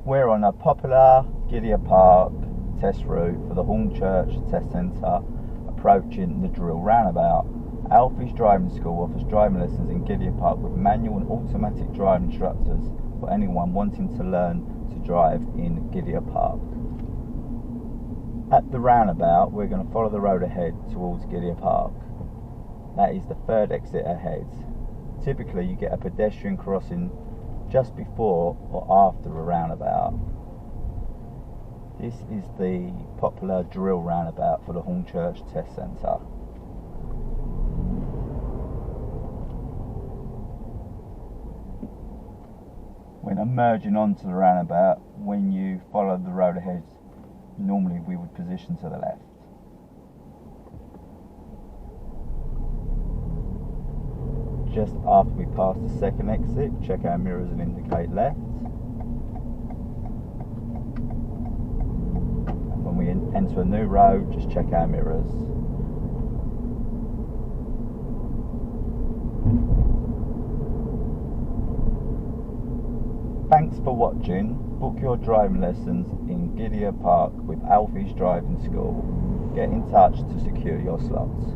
We're on a popular Gidea Park test route for the Hornchurch Test Centre, approaching the drill roundabout. ALFIE'S driving school offers driving lessons in Gidea Park with manual and automatic driving instructors for anyone wanting to learn to drive in Gidea Park. At the roundabout, we're going to follow the road ahead towards Gidea Park. That is the third exit ahead. Typically you get a pedestrian crossing just before or after a roundabout. This is the popular drill roundabout for the Hornchurch Test Centre. When emerging onto the roundabout, when you follow the road ahead, normally we would position to the left. Just after we pass the second exit, check our mirrors and indicate left. When we enter a new road, just check our mirrors. Thanks for watching. Book your driving lessons in Gidea Park with ALFIE'S Driving School. Get in touch to secure your slots.